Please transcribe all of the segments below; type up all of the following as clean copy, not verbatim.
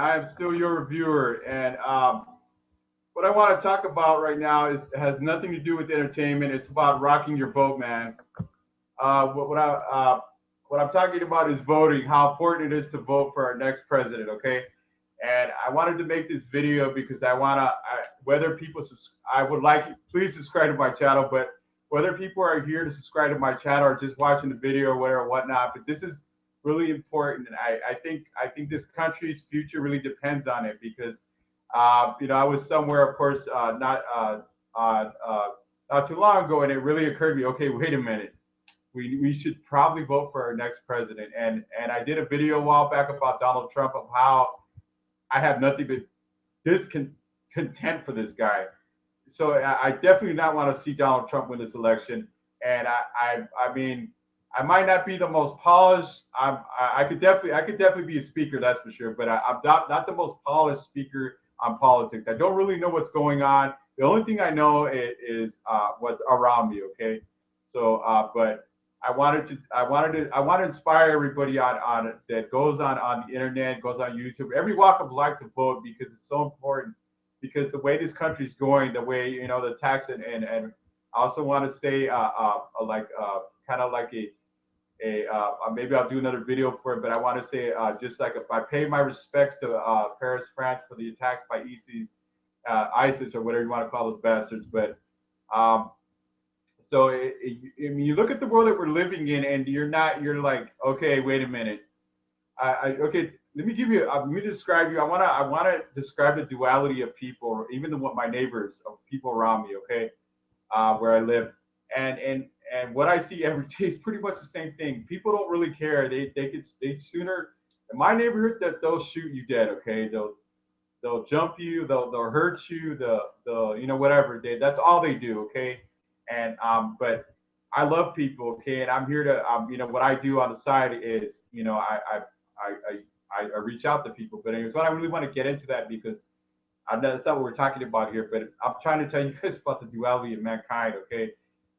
I am still your reviewer. And what I want to talk about right now is has nothing to do with entertainment. It's about rocking your boat, man. What I'm talking about is voting. How important it is to vote for our next president. Okay, and I wanted to make this video because whether I would like please subscribe to my channel, but whether people are here to subscribe to my channel or just watching the video or whatever, whatnot, but this is really important, and I think this country's future really depends on it because, I was somewhere, of course, uh, uh, not too long ago, and it really occurred to me, okay, wait a minute, we should probably vote for our next president, and I did a video a while back about Donald Trump of how I have nothing but discontent for this guy. So I definitely not want to see Donald Trump win this election. And I mean, I might not be the most polished. I could definitely be a speaker, that's for sure. But I'm not the most polished speaker on politics. I don't really know what's going on. The only thing I know is what's around me. Okay, so but I want to inspire everybody on that goes on the internet, goes on YouTube, every walk of life to vote because it's so important. Because the way this country's going, the way the tax and I also want to say like kind of like maybe I'll do another video for it, but I want to say just like if I pay my respects to Paris, France for the attacks by ISIS or whatever you want to call those bastards, but um, so I mean, you look at the world that we're living in, and you're like, okay, wait a minute. Okay, let me give you. Let me describe you. I wanna describe the duality of people, even what my neighbors, of people around me. Okay, where I live, and what I see every day is pretty much the same thing. People don't really care. They sooner in my neighborhood that they'll shoot you dead. Okay, they'll jump you, they'll hurt you, the whatever. That's all they do. Okay, and but I love people. Okay, and I'm here to what I do on the side is I reach out to people. But anyways, what I really want to get into that because that's not what we're talking about here. But I'm trying to tell you guys about the duality of mankind. Okay,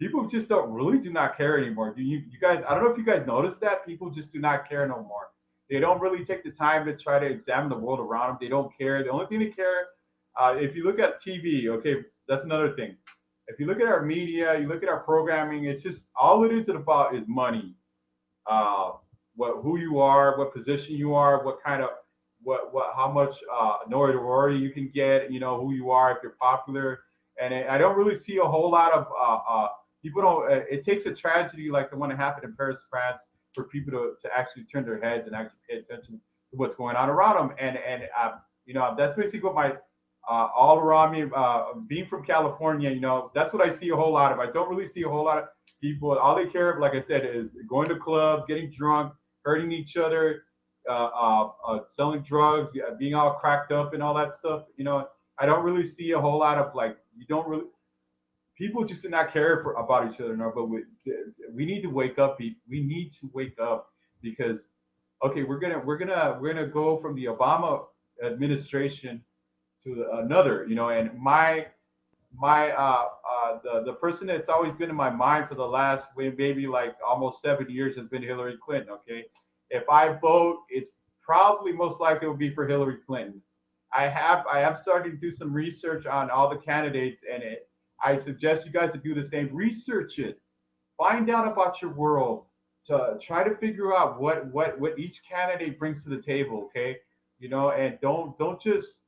people just don't really do not care anymore. Do you guys? I don't know if you guys noticed that people just do not care no more. They don't really take the time to try to examine the world around them. They don't care. The only thing they care, if you look at TV, okay, that's another thing. If you look at our media, you look at our programming, it's just all it is about is money. Uh, who you are, what position you are, what kind of how much notoriety you can get, who you are if you're popular. And I don't really see a whole lot of people don't. It takes a tragedy like the one that happened in Paris, France, for people to actually turn their heads and actually pay attention to what's going on around them. And that's basically what my all around me. Being from California, that's what I see a whole lot of. I don't really see a whole lot of people. All they care, like I said, is going to clubs, getting drunk, hurting each other, selling drugs, being all cracked up and all that stuff. I don't really see a whole lot of like you don't really people just do not care about each other. No, but we need to wake up. We need to wake up because okay, we're gonna go from the Obama administration to another. And the person that's always been in my mind for the last maybe like almost 7 years has been Hillary Clinton. Okay, if I vote, it's probably most likely it will be for Hillary Clinton. I have started to do some research on all the candidates, and I suggest you guys to do the same. Research it, find out about your world, to try to figure out what each candidate brings to the table. Okay, and don't just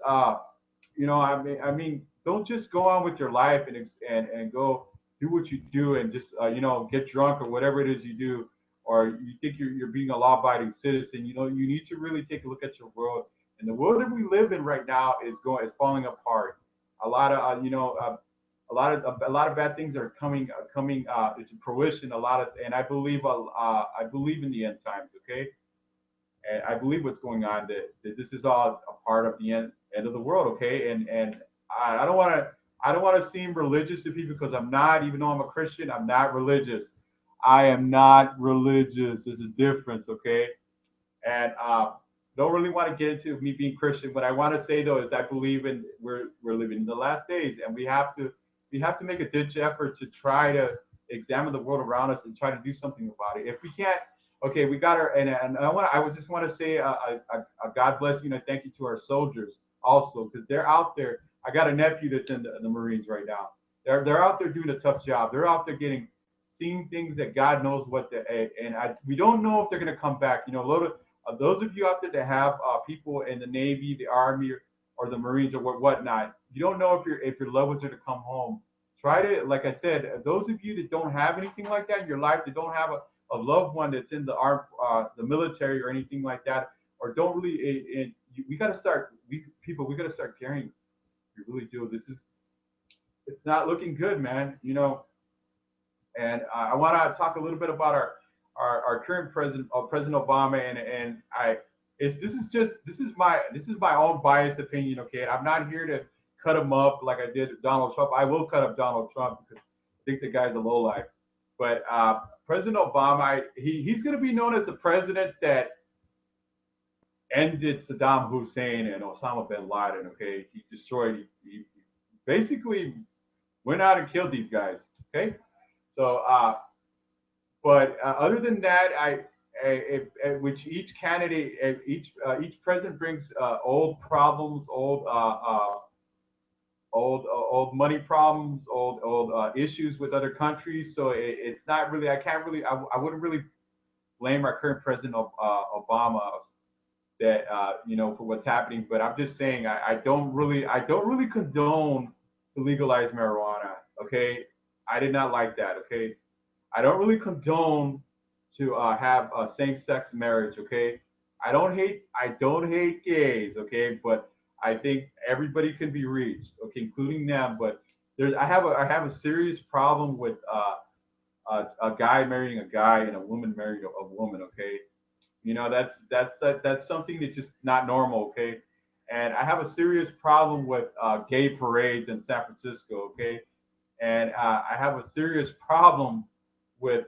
I mean don't just go on with your life and go do what you do and just get drunk or whatever it is you do, or you think you're being a law-abiding citizen. You need to really take a look at your world, and the world that we live in right now is falling apart. A lot of a lot of bad things are coming into fruition. And I believe in the end times. Okay, and I believe what's going on, that this is all a part of the end of the world. Okay, and I don't want to seem religious to people because I'm not. Even though I'm a Christian, I'm not religious. I am not religious. There's a difference. Okay, and don't really want to get into me being Christian. What I want to say though is I believe in we're living in the last days, and we have to make a ditch effort to try to examine the world around us and try to do something about it. If we can't, Okay, we got our, and I would just want to say a God bless you and a thank you to our soldiers also, because they're out there. I got a nephew that's in the Marines right now. They're out there doing a tough job. They're out there seeing things that God knows what the, and we don't know if they're going to come back. You know, a lot of those of you out there that have people in the Navy, the Army, or the Marines or whatnot, you don't know if your loved ones are to come home. Try to, like I said, those of you that don't have anything like that in your life, that don't have a loved one that's in the military or anything like that, or don't really, we got to start, we got to start caring. We really do. It's not looking good, man. You know, and I want to talk a little bit about our current president, President Obama, and this is my own biased opinion. Okay, and I'm not here to cut him up like I did Donald Trump. I will cut up Donald Trump because I think the guy's a lowlife. But President Obama, he's going to be known as the president that ended Saddam Hussein and Osama bin Laden. Okay, he destroyed. He basically went out and killed these guys. Okay, so but other than that, which each candidate, each president brings old problems, old money problems, old issues with other countries. So it's not really. I wouldn't really blame our current president Obama that for what's happening. But I'm just saying I don't really condone to legalize marijuana. Okay, I did not like that. Okay, I don't really condone to have a same-sex marriage. Okay, I don't hate gays. Okay, but I think everybody can be reached. Okay, including them. But I have a serious problem with a guy marrying a guy and a woman marrying a woman. Okay, that's something that's just not normal. Okay, and I have a serious problem with gay parades in San Francisco. Okay, and I have a serious problem with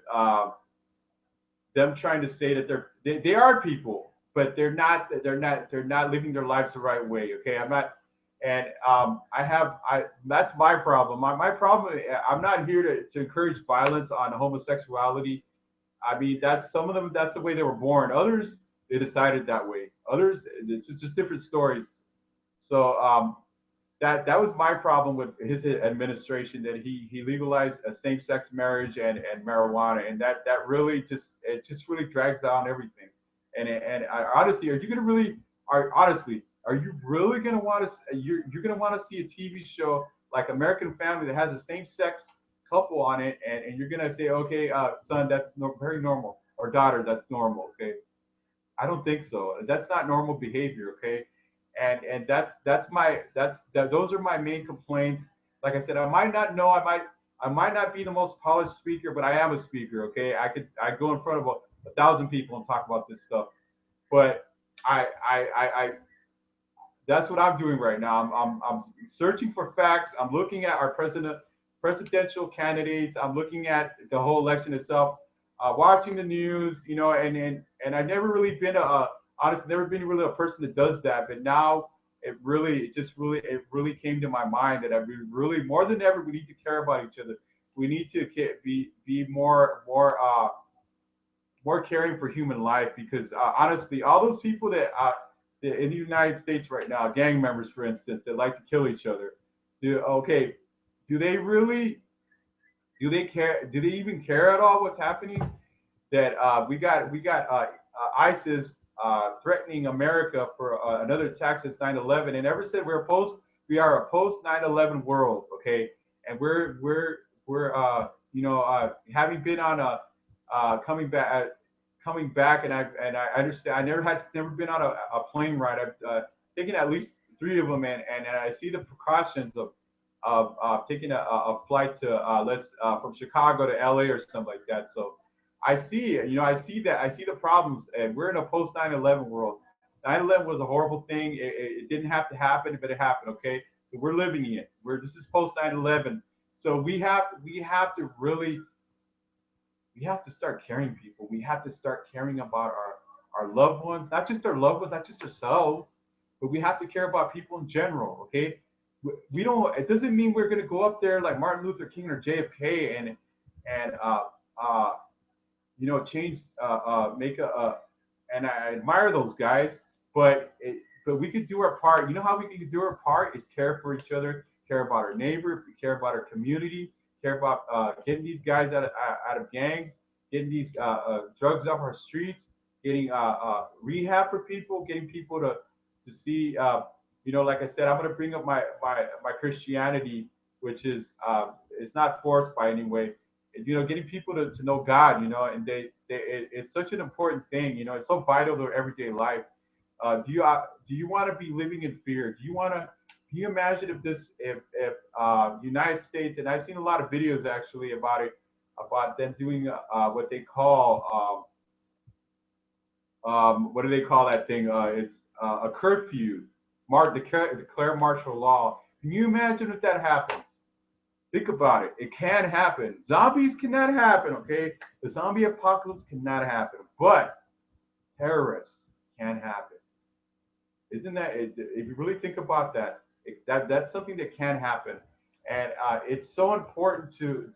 them trying to say that they are people, but they're not living their lives the right way. Okay, I'm not, and I that's my problem. My problem. I'm not here to encourage violence on homosexuality. I mean, that's some of them. That's the way they were born. Others, they decided that way. Others, it's just different stories. So that was my problem with his administration, that he legalized a same-sex marriage and marijuana, and that really just really drags down everything. And honestly, are you gonna really are you really gonna want to you're gonna want to see a TV show like American Family that has a same-sex couple on it, and you're gonna say, okay, son, that's very normal, or daughter, that's normal. Okay, I don't think so. That's not normal behavior. Okay, and those are my main complaints. Like I said, I might not know. I might not be the most polished speaker, but I am a speaker. Okay, I go in front of a thousand people and talk about this stuff. But I that's what I'm doing right now. I'm searching for facts. I'm looking at our presidential candidates. I'm looking at the whole election itself, watching the news, and I've never really been honestly never been really a person that does that. But now it really came to my mind that I really more than ever we need to care about each other. We need to be more caring for human life, because honestly, all those people that in the United States right now, gang members, for instance, that like to kill each other, okay, do they really do they care? Do they even care at all what's happening? That we got ISIS threatening America for another attack since 9/11, and ever since we are a post 9/11 world, okay, and we're having been on a coming back, and I understand. I never been on a plane ride. I've taken at least three of them, and I see the precautions of taking a flight to from Chicago to LA or something like that. So I see the problems, and we're in a post 9/11 world. 9/11 was a horrible thing. It didn't have to happen, but it happened. Okay, so we're living in it. This is post 9/11. So we have to really we have to start caring people. We have to start caring about our loved ones, not just our loved ones, not just ourselves, but we have to care about people in general. Okay, we don't. It doesn't mean we're going to go up there like Martin Luther King or JFK and change, make and I admire those guys, but we could do our part. You know how we can do our part is care for each other, care about our neighbor, care about our community, care about getting these guys out of gangs, getting these drugs off our streets, getting rehab for people, getting people to see. Like I said, I'm gonna bring up my Christianity, which is it's not forced by any way. Getting people to know God, and it's such an important thing. It's so vital to everyday life. Do you want to be living in fear? Can you imagine if United States, and I've seen a lot of videos actually about it, about them doing what they call what do they call that thing? It's a curfew, declare martial law. Can you imagine if that happens? Think about it. It can happen. Zombies cannot happen, okay? The zombie apocalypse cannot happen, but terrorists can happen. Isn't that? If you really think about that, that's something that can happen, and it's so important to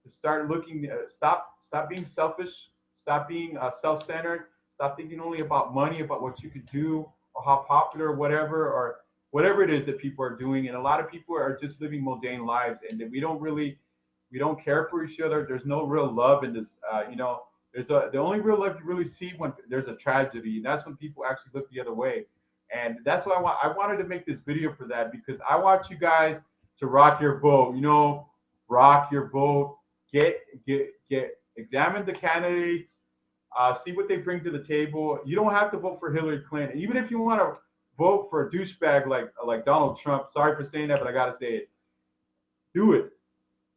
start looking. Stop being selfish. Stop being self-centered. Stop thinking only about money, about what you could do, or how popular, or whatever it is that people are doing. And a lot of people are just living mundane lives, and we don't care for each other. There's no real love in this. The only real love you really see when there's a tragedy, and that's when people actually look the other way. And that's why I wanted to make this video for that, because I want you guys to rock your boat. Rock your boat. Examine the candidates. See what they bring to the table. You don't have to vote for Hillary Clinton, even if you want to vote for a douchebag like Donald Trump. Sorry for saying that, but I gotta say it. Do it,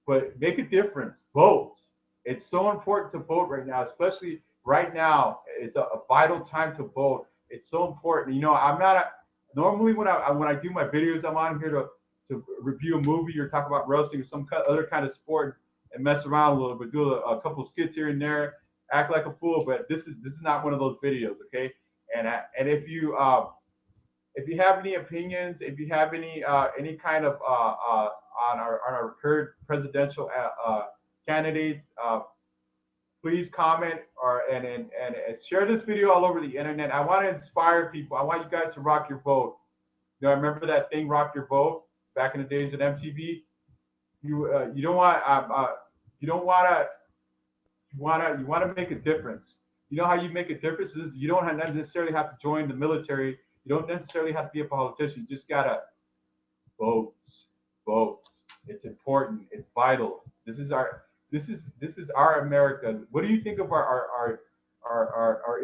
but make a difference. Vote. It's so important to vote right now, especially right now. It's a vital time to vote. It's so important. I'm not normally when I do my videos, I'm on here to review a movie or talk about wrestling or some other kind of sport and mess around a little bit, do a couple skits here and there, act like a fool. But this is not one of those videos, okay? And if you have any opinions, if you have any kind of on our current presidential candidates, please comment and share this video all over the internet. I want to inspire people. I want you guys to rock your vote. I remember that thing, Rock Your Vote, back in the days of MTV. You want to make a difference. You know how you make a difference is you don't necessarily have to join the military. You don't necessarily have to be a politician. You just gotta vote. It's important. It's vital. This is our America. What do you think of our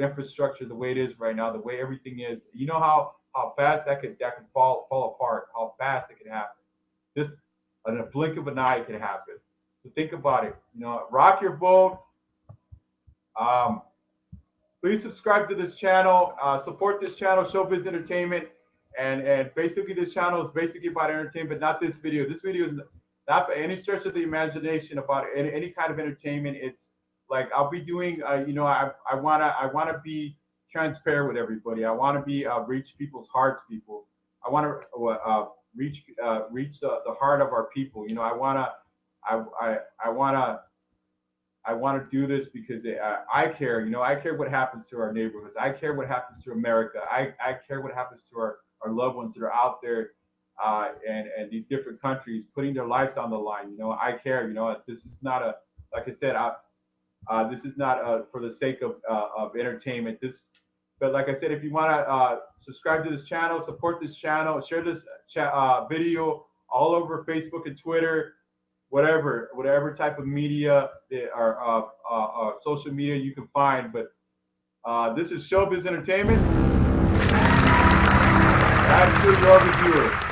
infrastructure, the way it is right now, the way everything is? You know how fast that could fall apart, how fast it can happen. Just in a blink of an eye, it can happen. So think about it. Rock your vote. Please subscribe to this channel. Support this channel, Showbiz Entertainment. And basically, this channel is basically about entertainment, not this video. This video is not by any stretch of the imagination about any kind of entertainment. It's like I'll be doing. I wanna be transparent with everybody. I want to be reach people's hearts, people. I want to reach the heart of our people. I want to do this because I care. I care what happens to our neighborhoods. I care what happens to America. I care what happens to our loved ones that are out there and these different countries putting their lives on the line. I care. This is not like I said, this is not for the sake of entertainment. But like I said, if you want to subscribe to this channel, support this channel, share this video all over Facebook and Twitter, whatever type of media or social media you can find. But this is Showbiz Entertainment. Absolutely, your reviewer.